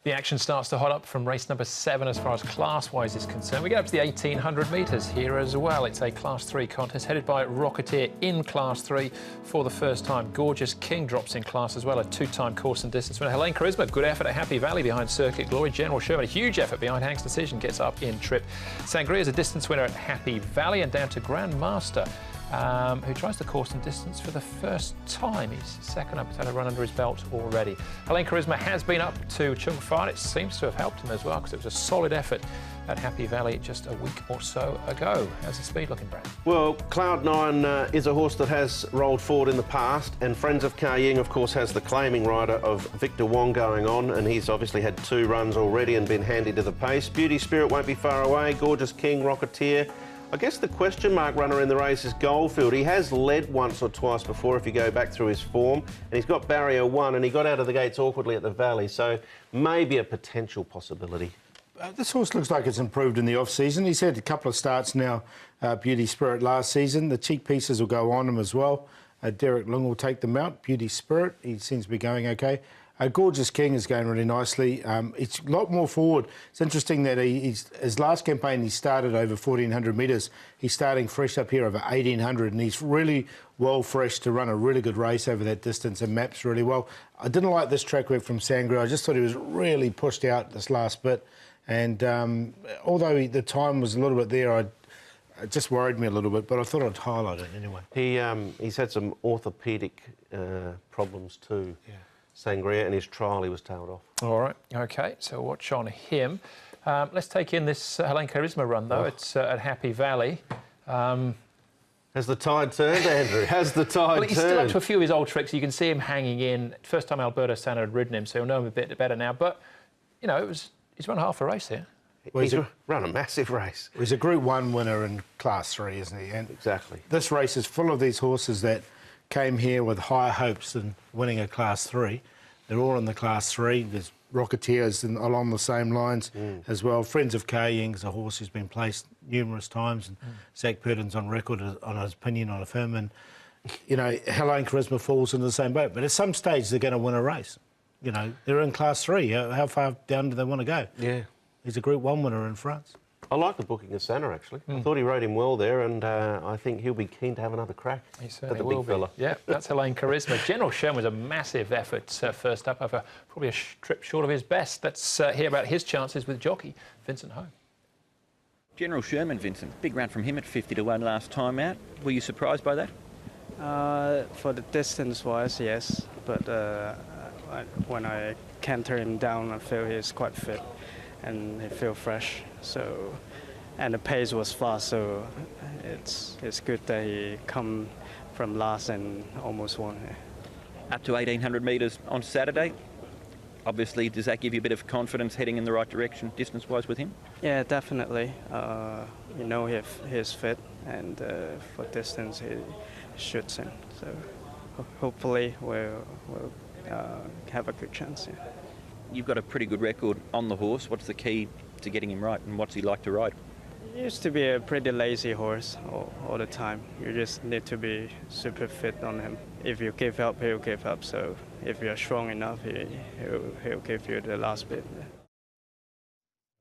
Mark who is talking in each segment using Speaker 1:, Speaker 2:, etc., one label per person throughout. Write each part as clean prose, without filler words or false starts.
Speaker 1: The action starts to hot up from race number 7 as far as class-wise is concerned. We get up to the 1,800 metres here as well. It's a Class 3 contest headed by Rocketeer in Class 3 for the first time. Gorgeous King drops in class as well, a 2-time course and distance winner. Helene Charisma, good effort at Happy Valley behind Circuit Glory. General Sherman, a huge effort behind Hank's Decision, gets up in trip. Sangria is a distance winner at Happy Valley, and down to Grandmaster, who tries the course and distance for the first time. He's second up, he's had a run under his belt already. Helene Charisma has been up to Chung Fa. It seems to have helped him as well, because it was a solid effort at Happy Valley just a week or so ago. How's the speed looking, Brad?
Speaker 2: Well, Cloud9 is a horse that has rolled forward in the past, and Friends of Ka Ying, of course, has the claiming rider of Victor Wong going on, and he's obviously had 2 runs already and been handy to the pace. Beauty Spirit won't be far away. Gorgeous King, Rocketeer. I guess the question mark runner in the race is Goldfield. He has led once or twice before if you go back through his form, and he's got barrier 1 and he got out of the gates awkwardly at the Valley, so maybe a potential possibility.
Speaker 3: This horse looks like it's improved in the off-season. He's had a couple of starts now, Beauty Spirit last season. The cheek pieces will go on him as well. Derek Lung will take them out. Beauty Spirit, he seems to be going okay. Gorgeous King is going really nicely. It's a lot more forward. It's interesting that his last campaign he started over 1,400 metres. He's starting fresh up here over 1,800, and he's really well fresh to run a really good race over that distance and maps really well. I didn't like this track work from Sangria. I just thought he was really pushed out this last bit, and although the time was a little bit there, it just worried me a little bit, but I thought I'd highlight it anyway.
Speaker 2: He's had some orthopaedic problems too. Yeah. Sangria, and his trial he was tailed off. All
Speaker 1: right, OK, so watch on him. Let's take in this Helene Charisma run, though. It's at Happy Valley.
Speaker 2: Has the tide turned, Andrew? Has the tide turned?
Speaker 1: He's still up to a few of his old tricks. You can see him hanging in. First time Alberto Santa had ridden him, so he'll know him a bit better now. But, you know, he's run half a race here.
Speaker 2: Well, he's run a massive race.
Speaker 3: He's a Group 1 winner in Class 3, isn't he? And
Speaker 2: exactly.
Speaker 3: This race is full of these horses that came here with higher hopes than winning a Class 3. They're all in the Class 3. There's Rocketeers along the same lines as well. Friends of Ka Ying's a horse who's been placed numerous times, and Zach Purton's on record on his opinion on him. And, you know, Helene Charisma falls into the same boat. But at some stage, they're going to win a race. You know, they're in Class 3. How far down do they want to go?
Speaker 2: Yeah.
Speaker 3: He's a Group 1 winner in France.
Speaker 2: I like the booking of Santa, actually. I thought he rode him well there, and I think he'll be keen to have another crack.
Speaker 1: He certainly will be. Yeah, that's Helene Charisma. General Sherman was a massive effort first up, over probably a trip short of his best. Let's hear about his chances with jockey Vincent Ho.
Speaker 4: General Sherman, Vincent, big run from him at 50 to 1 last time out. Were you surprised by that?
Speaker 5: For the distance-wise, yes, but when I canter him down, I feel he's quite fit and he feels fresh. So, and the pace was fast, so it's good that he come from last and almost won.
Speaker 4: Up to 1,800 metres on Saturday. Obviously, does that give you a bit of confidence heading in the right direction distance-wise with him?
Speaker 5: Yeah, definitely. You know, he's fit, and for distance he shoots in. So hopefully we'll have a good chance. Yeah.
Speaker 4: You've got a pretty good record on the horse. What's the key to getting him right, and what's he like to ride?
Speaker 5: He used to be a pretty lazy horse all the time. You just need to be super fit on him. If you give up, he'll give up. So if you're strong enough, he'll give you the last bit.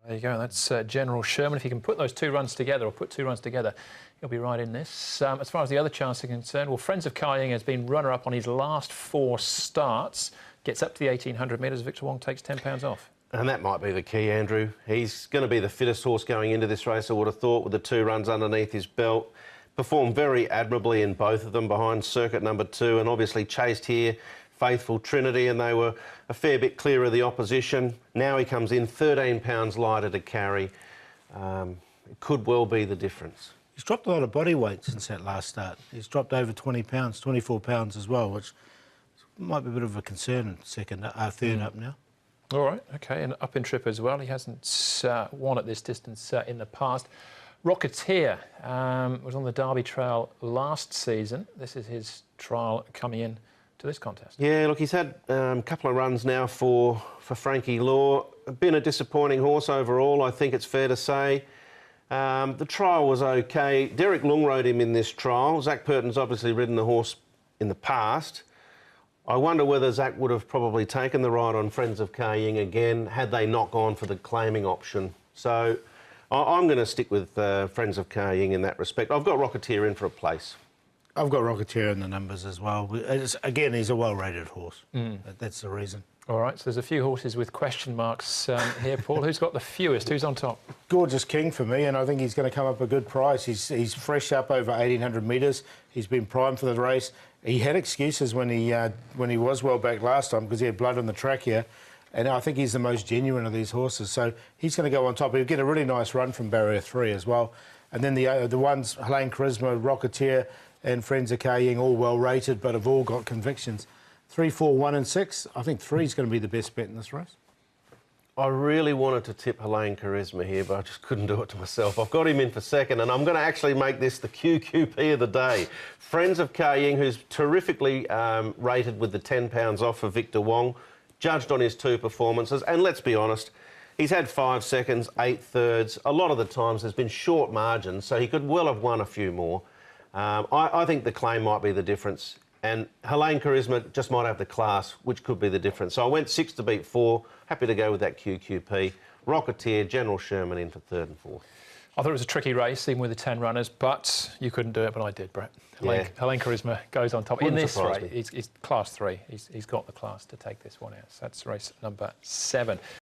Speaker 1: There you go. That's General Sherman. If he can put those 2 runs together, or put 2 runs together, he'll be right in this. As far as the other chances are concerned, well, Friends of Ka Ying has been runner-up on his last 4 starts. Gets up to the 1,800 metres. Victor Wong takes £10 off.
Speaker 2: And that might be the key, Andrew. He's going to be the fittest horse going into this race, I would have thought, with the 2 runs underneath his belt. Performed very admirably in both of them behind circuit number 2, and obviously chased here Faithful Trinity, and they were a fair bit clear of the opposition. Now he comes in 13 pounds lighter to carry. It could well be the difference.
Speaker 3: He's dropped a lot of body weight since that last start. He's dropped over 20 pounds, 24 pounds as well, which might be a bit of a concern in third up now.
Speaker 1: All right, OK, and up in trip as well. He hasn't won at this distance in the past. Rocketeer was on the Derby Trail last season. This is his trial coming in to this contest.
Speaker 2: Yeah, look, he's had a couple of runs now for Frankie Law. Been a disappointing horse overall, I think it's fair to say. The trial was OK. Derek Lung rode him in this trial. Zach Purton's obviously ridden the horse in the past. I wonder whether Zach would have probably taken the ride on Friends of Ka Ying again had they not gone for the claiming option. So I'm going to stick with Friends of Ka Ying in that respect. I've got Rocketeer in for a place.
Speaker 3: I've got Rocketeer in the numbers as well. Again, he's a well-rated horse. That's the reason.
Speaker 1: All right, so there's a few horses with question marks here, Paul. Who's got the fewest? Who's on top?
Speaker 3: Gorgeous King for me, and I think he's going to come up a good price. He's fresh up over 1,800 metres. He's been primed for the race. He had excuses when he was well back last time because he had blood on the track here, and I think he's the most genuine of these horses. So he's going to go on top. He'll get a really nice run from barrier 3 as well. And then the ones, Helene Charisma, Rocketeer and Friends of Ka Ying, all well rated, but have all got convictions. 3, 4, 1 and 6. I think 3 is going to be the best bet in this race.
Speaker 2: I really wanted to tip Helene Charisma here, but I just couldn't do it to myself. I've got him in for second, and I'm going to actually make this the QQP of the day. Friends of Ka Ying, who's terrifically rated with the £10 off for Victor Wong, judged on his 2 performances, and let's be honest, he's had 5 seconds, 8 thirds. A lot of the times there's been short margins, so he could well have won a few more. I think the claim might be the difference. And Helene Charisma just might have the class, which could be the difference. So I went 6 to beat 4. Happy to go with that QQP. Rocketeer, General Sherman in for 3rd and 4th.
Speaker 1: I thought it was a tricky race, even with the 10 runners, but you couldn't do it, but I did, Brett. Helene Charisma goes on top.
Speaker 2: Wouldn't
Speaker 1: in this
Speaker 2: surprise
Speaker 1: race,
Speaker 2: me.
Speaker 1: he's class 3. He's got the class to take this one out. So that's race number 7.